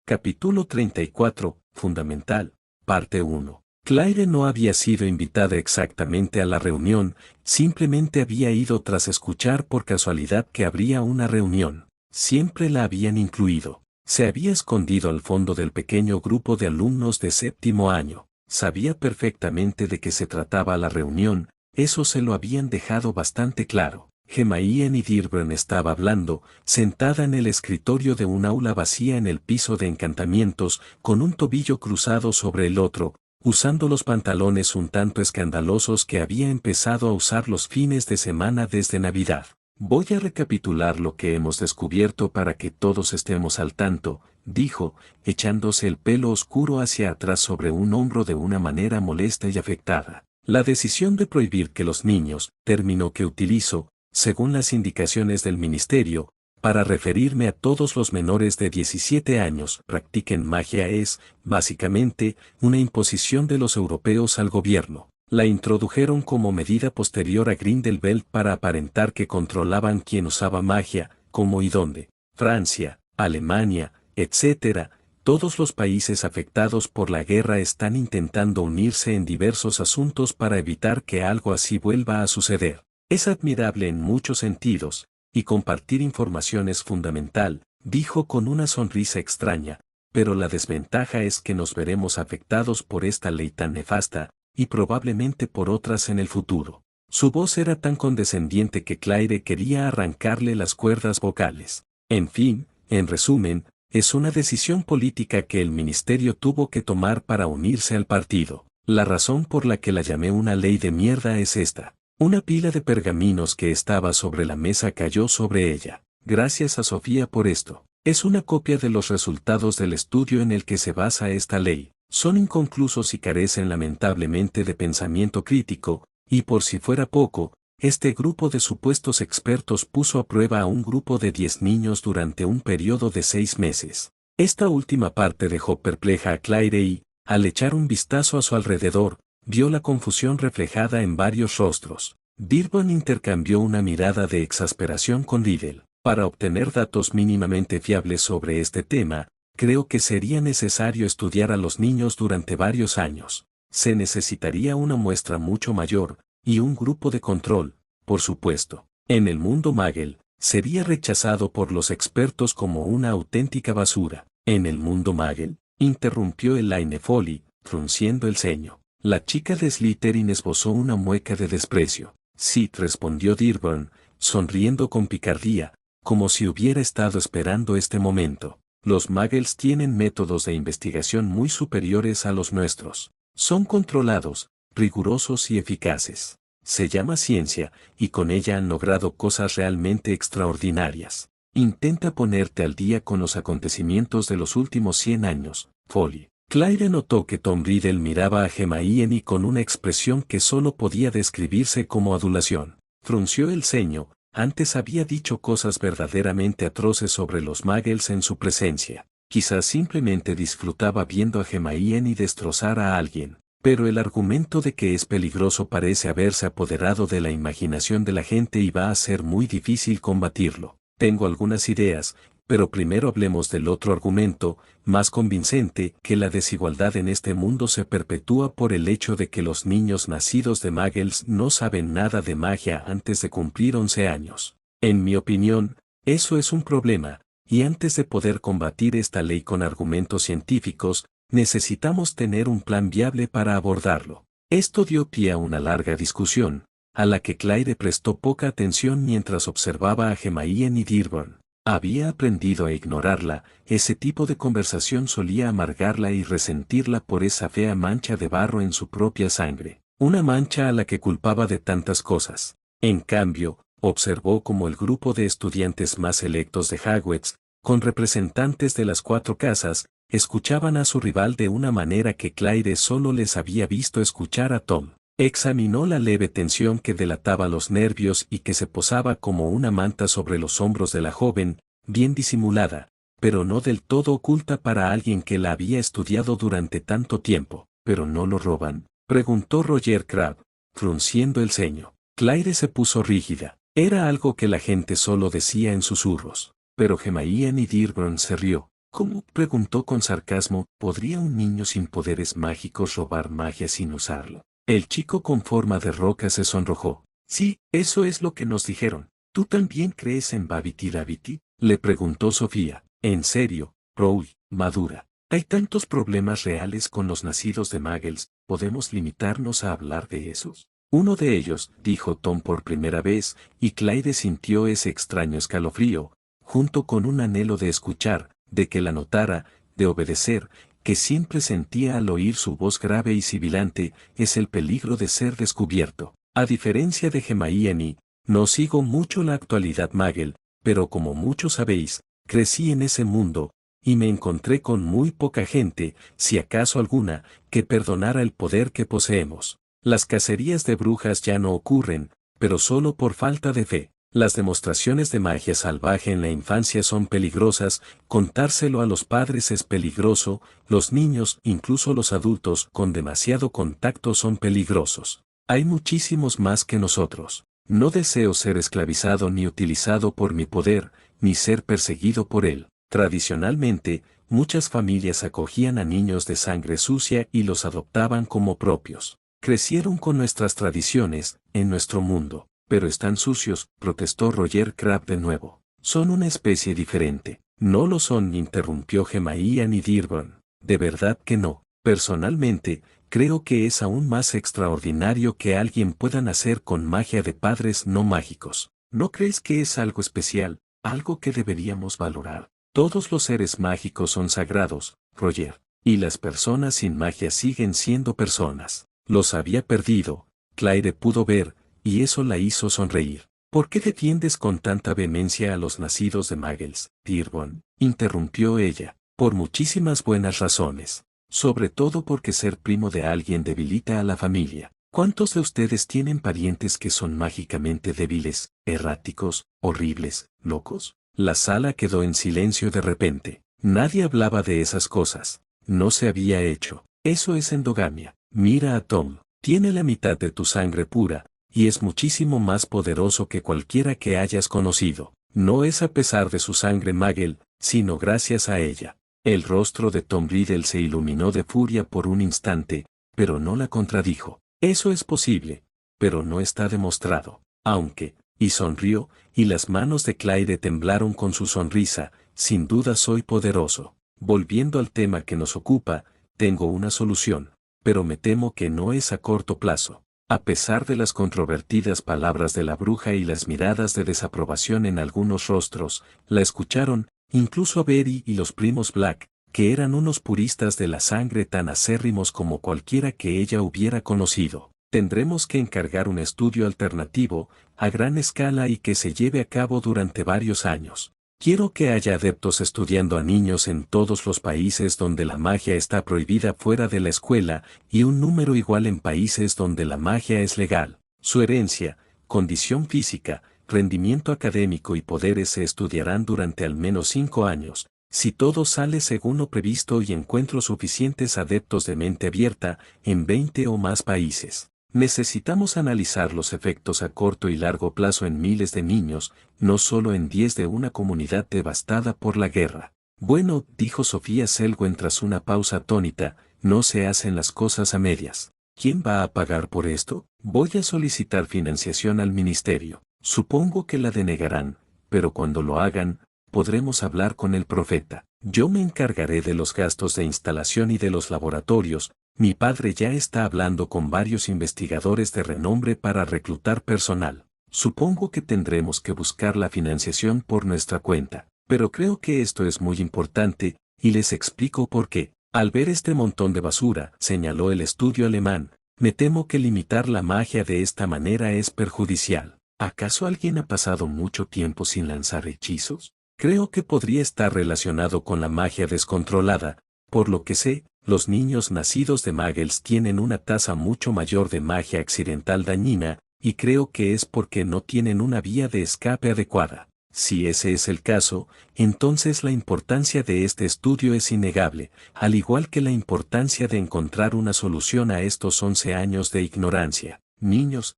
Capítulo 34, Fundamental, Parte 1. Claire no había sido invitada exactamente a la reunión, simplemente había ido tras escuchar por casualidad que habría una reunión. Siempre la habían incluido. Se había escondido al fondo del pequeño grupo de alumnos de séptimo año. Sabía perfectamente de qué se trataba la reunión, eso se lo habían dejado bastante claro. Hermione Dearborn estaba hablando, sentada en el escritorio de un aula vacía en el piso de encantamientos, con un tobillo cruzado sobre el otro, usando los pantalones un tanto escandalosos que había empezado a usar los fines de semana desde Navidad. Voy a recapitular lo que hemos descubierto para que todos estemos al tanto, dijo, echándose el pelo oscuro hacia atrás sobre un hombro de una manera molesta y afectada. La decisión de prohibir que los niños, término que utilizo, según las indicaciones del ministerio, para referirme a todos los menores de 17 años, practiquen magia es, básicamente, una imposición de los europeos al gobierno. La introdujeron como medida posterior a Grindelwald para aparentar que controlaban quién usaba magia, cómo y dónde. Francia, Alemania, etc., todos los países afectados por la guerra están intentando unirse en diversos asuntos para evitar que algo así vuelva a suceder. Es admirable en muchos sentidos, y compartir información es fundamental, dijo con una sonrisa extraña, pero la desventaja es que nos veremos afectados por esta ley tan nefasta, y probablemente por otras en el futuro. Su voz era tan condescendiente que Claire quería arrancarle las cuerdas vocales. En fin, en resumen, es una decisión política que el ministerio tuvo que tomar para unirse al partido. La razón por la que la llamé una ley de mierda es esta. Una pila de pergaminos que estaba sobre la mesa cayó sobre ella. Gracias a Sofía por esto. Es una copia de los resultados del estudio en el que se basa esta ley. Son inconclusos y carecen lamentablemente de pensamiento crítico, y por si fuera poco, este grupo de supuestos expertos puso a prueba a un grupo de 10 niños durante un periodo de 6 meses. Esta última parte dejó perpleja a Claire y, al echar un vistazo a su alrededor, vio la confusión reflejada en varios rostros. Dearborn intercambió una mirada de exasperación con Riddle. Para obtener datos mínimamente fiables sobre este tema, creo que sería necesario estudiar a los niños durante varios años. Se necesitaría una muestra mucho mayor, y un grupo de control, por supuesto. En el mundo Muggle, sería rechazado por los expertos como una auténtica basura. En el mundo Muggle, interrumpió Elaine Foley, frunciendo el ceño. La chica de Slytherin esbozó una mueca de desprecio. Sí, respondió Dearborn, sonriendo con picardía, como si hubiera estado esperando este momento. Los Muggles tienen métodos de investigación muy superiores a los nuestros. Son controlados, rigurosos y eficaces. Se llama ciencia, y con ella han logrado cosas realmente extraordinarias. Intenta ponerte al día con los acontecimientos de los últimos 100 años, Foley. Claire notó que Tom Riddle miraba a Hermione con una expresión que solo podía describirse como adulación. Frunció el ceño, antes había dicho cosas verdaderamente atroces sobre los Muggles en su presencia. Quizás simplemente disfrutaba viendo a Hermione destrozar a alguien, pero el argumento de que es peligroso parece haberse apoderado de la imaginación de la gente y va a ser muy difícil combatirlo. Tengo algunas ideas, pero primero hablemos del otro argumento, más convincente, que la desigualdad en este mundo se perpetúa por el hecho de que los niños nacidos de Muggles no saben nada de magia antes de cumplir 11 años. En mi opinión, eso es un problema, y antes de poder combatir esta ley con argumentos científicos, necesitamos tener un plan viable para abordarlo. Esto dio pie a una larga discusión, a la que Claire prestó poca atención mientras observaba a Hermione Dearborn. Había aprendido a ignorarla, ese tipo de conversación solía amargarla y resentirla por esa fea mancha de barro en su propia sangre, una mancha a la que culpaba de tantas cosas. En cambio, observó cómo el grupo de estudiantes más selectos de Hogwarts, con representantes de las 4 casas, escuchaban a su rival de una manera que Claire solo les había visto escuchar a Tom. Examinó la leve tensión que delataba los nervios y que se posaba como una manta sobre los hombros de la joven, bien disimulada, pero no del todo oculta para alguien que la había estudiado durante tanto tiempo. ¿Pero no lo roban?, preguntó Roger Crabbe, frunciendo el ceño. Claire se puso rígida. Era algo que la gente solo decía en susurros. Pero Hermione Dearborn se rió. ¿Cómo? Preguntó con sarcasmo. ¿Podría un niño sin poderes mágicos robar magia sin usarlo? El chico con forma de roca se sonrojó. Sí, eso es lo que nos dijeron. ¿Tú también crees en Babity Davity? Le preguntó Sofía. En serio, Roy, madura. Hay tantos problemas reales con los nacidos de Muggles, ¿podemos limitarnos a hablar de esos? Uno de ellos, dijo Tom por primera vez, y Claire sintió ese extraño escalofrío, junto con un anhelo de escuchar, de que la notara, de obedecer, que siempre sentía al oír su voz grave y sibilante, es el peligro de ser descubierto. A diferencia de Hermione, no sigo mucho la actualidad Muggle, pero como muchos sabéis, crecí en ese mundo, y me encontré con muy poca gente, si acaso alguna, que perdonara el poder que poseemos. Las cacerías de brujas ya no ocurren, pero solo por falta de fe. Las demostraciones de magia salvaje en la infancia son peligrosas, contárselo a los padres es peligroso, los niños, incluso los adultos, con demasiado contacto son peligrosos. Hay muchísimos más que nosotros. No deseo ser esclavizado ni utilizado por mi poder, ni ser perseguido por él. Tradicionalmente, muchas familias acogían a niños de sangre sucia y los adoptaban como propios. Crecieron con nuestras tradiciones, en nuestro mundo. Pero están sucios, protestó Roger Crabbe de nuevo. Son una especie diferente. No lo son, interrumpió Hermione Dearborn. De verdad que no. Personalmente, creo que es aún más extraordinario que alguien pueda nacer con magia de padres no mágicos. ¿No crees que es algo especial, algo que deberíamos valorar? Todos los seres mágicos son sagrados, Roger, y las personas sin magia siguen siendo personas. Los había perdido, Claire pudo ver, y eso la hizo sonreír. ¿Por qué defiendes con tanta vehemencia a los nacidos de Muggles, Dearborn? Interrumpió ella. Por muchísimas buenas razones. Sobre todo porque ser primo de alguien debilita a la familia. ¿Cuántos de ustedes tienen parientes que son mágicamente débiles, erráticos, horribles, locos? La sala quedó en silencio de repente. Nadie hablaba de esas cosas. No se había hecho. Eso es endogamia. Mira a Tom. Tiene la mitad de tu sangre pura, y es muchísimo más poderoso que cualquiera que hayas conocido. No es a pesar de su sangre Muggle, sino gracias a ella. El rostro de Tom Riddle se iluminó de furia por un instante, pero no la contradijo. Eso es posible, pero no está demostrado. Aunque, y sonrió, y las manos de Claire temblaron con su sonrisa, sin duda soy poderoso. Volviendo al tema que nos ocupa, tengo una solución, pero me temo que no es a corto plazo. A pesar de las controvertidas palabras de la bruja y las miradas de desaprobación en algunos rostros, la escucharon, incluso Betty y los primos Black, que eran unos puristas de la sangre tan acérrimos como cualquiera que ella hubiera conocido. Tendremos que encargar un estudio alternativo, a gran escala y que se lleve a cabo durante varios años. Quiero que haya adeptos estudiando a niños en todos los países donde la magia está prohibida fuera de la escuela y un número igual en países donde la magia es legal. Su herencia, condición física, rendimiento académico y poderes se estudiarán durante al menos 5 años. Si todo sale según lo previsto y encuentro suficientes adeptos de mente abierta, en 20 o más países. Necesitamos analizar los efectos a corto y largo plazo en miles de niños, no solo en 10 de una comunidad devastada por la guerra. Bueno, dijo Sofía Selwyn tras una pausa atónita, no se hacen las cosas a medias. ¿Quién va a pagar por esto? Voy a solicitar financiación al ministerio. Supongo que la denegarán, pero cuando lo hagan, podremos hablar con el profeta. Yo me encargaré de los gastos de instalación y de los laboratorios. Mi padre ya está hablando con varios investigadores de renombre para reclutar personal. Supongo que tendremos que buscar la financiación por nuestra cuenta, pero creo que esto es muy importante, y les explico por qué. Al ver este montón de basura, señaló el estudio alemán, me temo que limitar la magia de esta manera es perjudicial. ¿Acaso alguien ha pasado mucho tiempo sin lanzar hechizos? Creo que podría estar relacionado con la magia descontrolada. Por lo que sé, los niños nacidos de Muggles tienen una tasa mucho mayor de magia accidental dañina, y creo que es porque no tienen una vía de escape adecuada. Si ese es el caso, entonces la importancia de este estudio es innegable, al igual que la importancia de encontrar una solución a estos 11 años de ignorancia. niños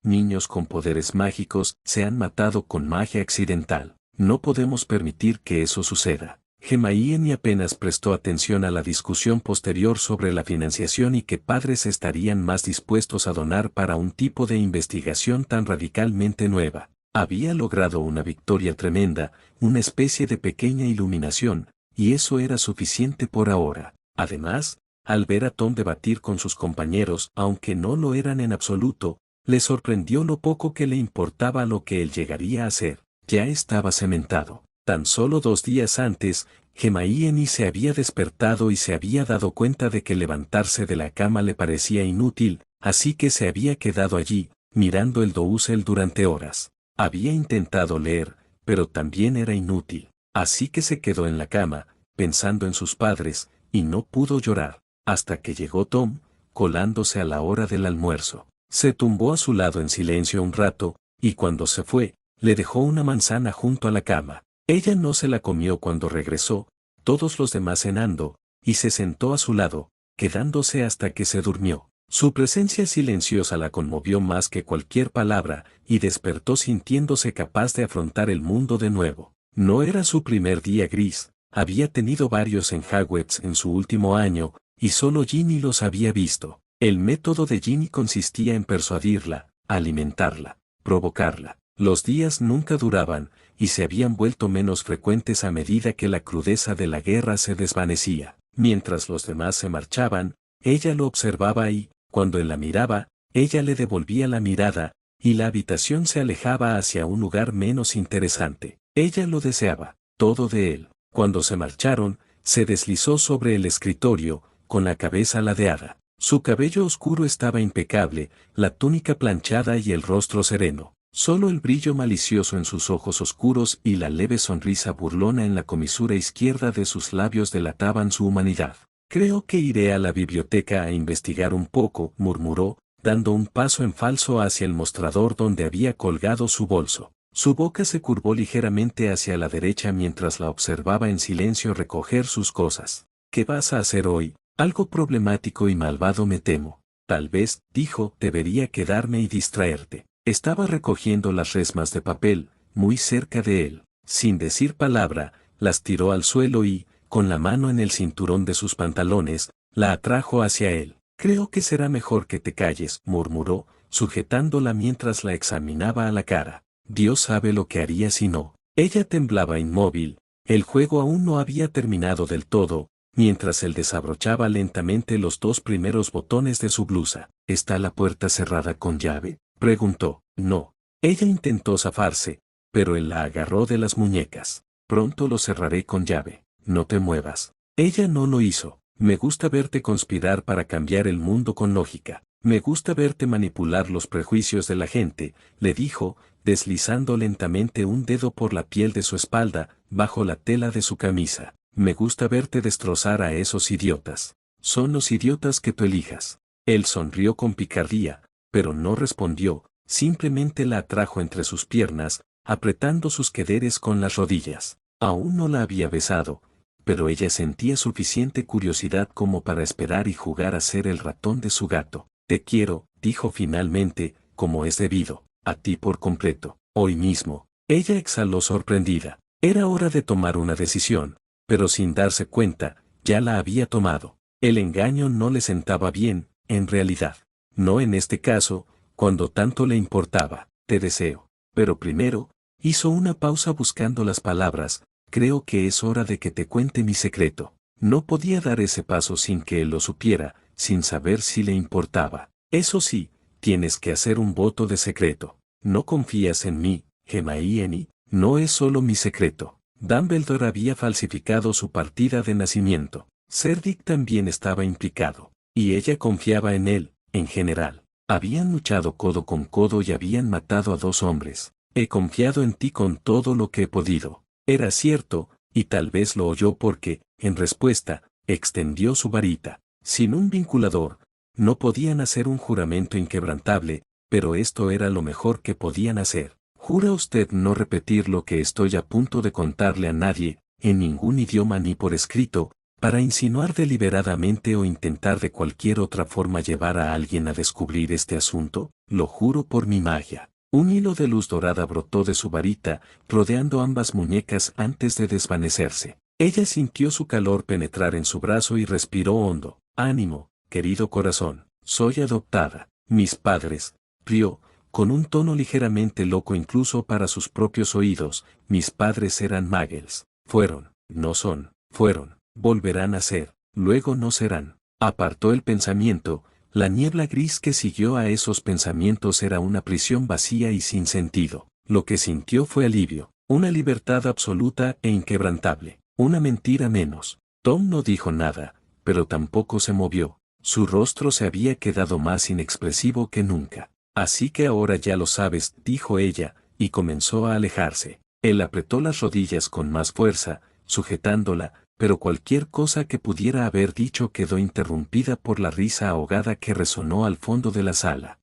con poderes mágicos, se han matado con magia accidental. No podemos permitir que eso suceda. Hermione apenas prestó atención a la discusión posterior sobre la financiación y qué padres estarían más dispuestos a donar para un tipo de investigación tan radicalmente nueva. Había logrado una victoria tremenda, una especie de pequeña iluminación, y eso era suficiente por ahora. Además, al ver a Tom debatir con sus compañeros, aunque no lo eran en absoluto, le sorprendió lo poco que le importaba lo que él llegaría a hacer. Ya estaba cementado. Tan solo 2 días antes, Hermione se había despertado y se había dado cuenta de que levantarse de la cama le parecía inútil, así que se había quedado allí, mirando el dosel durante horas. Había intentado leer, pero también era inútil. Así que se quedó en la cama, pensando en sus padres, y no pudo llorar, hasta que llegó Tom, colándose a la hora del almuerzo. Se tumbó a su lado en silencio un rato, y cuando se fue, le dejó una manzana junto a la cama. Ella no se la comió cuando regresó, todos los demás cenando, y se sentó a su lado, quedándose hasta que se durmió. Su presencia silenciosa la conmovió más que cualquier palabra, y despertó sintiéndose capaz de afrontar el mundo de nuevo. No era su primer día gris, había tenido varios en Hogwarts en su último año, y solo Ginny los había visto. El método de Ginny consistía en persuadirla, alimentarla, provocarla. Los días nunca duraban, y se habían vuelto menos frecuentes a medida que la crudeza de la guerra se desvanecía. Mientras los demás se marchaban, ella lo observaba y, cuando él la miraba, ella le devolvía la mirada, y la habitación se alejaba hacia un lugar menos interesante. Ella lo deseaba, todo de él. Cuando se marcharon, se deslizó sobre el escritorio, con la cabeza ladeada. Su cabello oscuro estaba impecable, la túnica planchada y el rostro sereno. Solo el brillo malicioso en sus ojos oscuros y la leve sonrisa burlona en la comisura izquierda de sus labios delataban su humanidad. Creo que iré a la biblioteca a investigar un poco, murmuró, dando un paso en falso hacia el mostrador donde había colgado su bolso. Su boca se curvó ligeramente hacia la derecha mientras la observaba en silencio recoger sus cosas. ¿Qué vas a hacer hoy? Algo problemático y malvado me temo. Tal vez, dijo, debería quedarme y distraerte. Estaba recogiendo las resmas de papel, muy cerca de él. Sin decir palabra, las tiró al suelo y, con la mano en el cinturón de sus pantalones, la atrajo hacia él. Creo que será mejor que te calles, murmuró, sujetándola mientras la examinaba a la cara. Dios sabe lo que haría si no. Ella temblaba inmóvil. El juego aún no había terminado del todo, mientras él desabrochaba lentamente los 2 primeros botones de su blusa. ¿Está la puerta cerrada con llave?, preguntó. No. Ella intentó zafarse, pero él la agarró de las muñecas. Pronto lo cerraré con llave. No te muevas. Ella no lo hizo. Me gusta verte conspirar para cambiar el mundo con lógica. Me gusta verte manipular los prejuicios de la gente, le dijo, deslizando lentamente un dedo por la piel de su espalda, bajo la tela de su camisa. Me gusta verte destrozar a esos idiotas. Son los idiotas que tú elijas. Él sonrió con picardía, pero no respondió, simplemente la atrajo entre sus piernas, apretando sus quederes con las rodillas. Aún no la había besado, pero ella sentía suficiente curiosidad como para esperar y jugar a ser el ratón de su gato. Te quiero, dijo finalmente, como es debido, a ti por completo, hoy mismo. Ella exhaló sorprendida. Era hora de tomar una decisión, pero sin darse cuenta, ya la había tomado. El engaño no le sentaba bien, en realidad. No en este caso, cuando tanto le importaba. Te deseo. Pero primero, hizo una pausa buscando las palabras. Creo que es hora de que te cuente mi secreto. No podía dar ese paso sin que él lo supiera, sin saber si le importaba. Eso sí, tienes que hacer un voto de secreto. No confías en mí, Hermione. No es solo mi secreto. Dumbledore había falsificado su partida de nacimiento. Cerdic también estaba implicado. Y ella confiaba en él, en general. Habían luchado codo con codo y habían matado a 2 hombres. He confiado en ti con todo lo que he podido. Era cierto, y tal vez lo oyó porque, en respuesta, extendió su varita. Sin un vinculador, no podían hacer un juramento inquebrantable, pero esto era lo mejor que podían hacer. ¿Jura usted no repetir lo que estoy a punto de contarle a nadie, en ningún idioma ni por escrito, para insinuar deliberadamente o intentar de cualquier otra forma llevar a alguien a descubrir este asunto, lo juro por mi magia. Un hilo de luz dorada brotó de su varita, rodeando ambas muñecas antes de desvanecerse. Ella sintió su calor penetrar en su brazo y respiró hondo. Ánimo, querido corazón, soy adoptada. Mis padres, rió, con un tono ligeramente loco incluso para sus propios oídos, mis padres eran muggles. Fueron, no son, fueron, volverán a ser, luego no serán. Apartó el pensamiento, la niebla gris que siguió a esos pensamientos era una prisión vacía y sin sentido. Lo que sintió fue alivio, una libertad absoluta e inquebrantable, una mentira menos. Tom no dijo nada, pero tampoco se movió. Su rostro se había quedado más inexpresivo que nunca. Así que ahora ya lo sabes, dijo ella, y comenzó a alejarse. Él apretó las rodillas con más fuerza, sujetándola, pero cualquier cosa que pudiera haber dicho quedó interrumpida por la risa ahogada que resonó al fondo de la sala.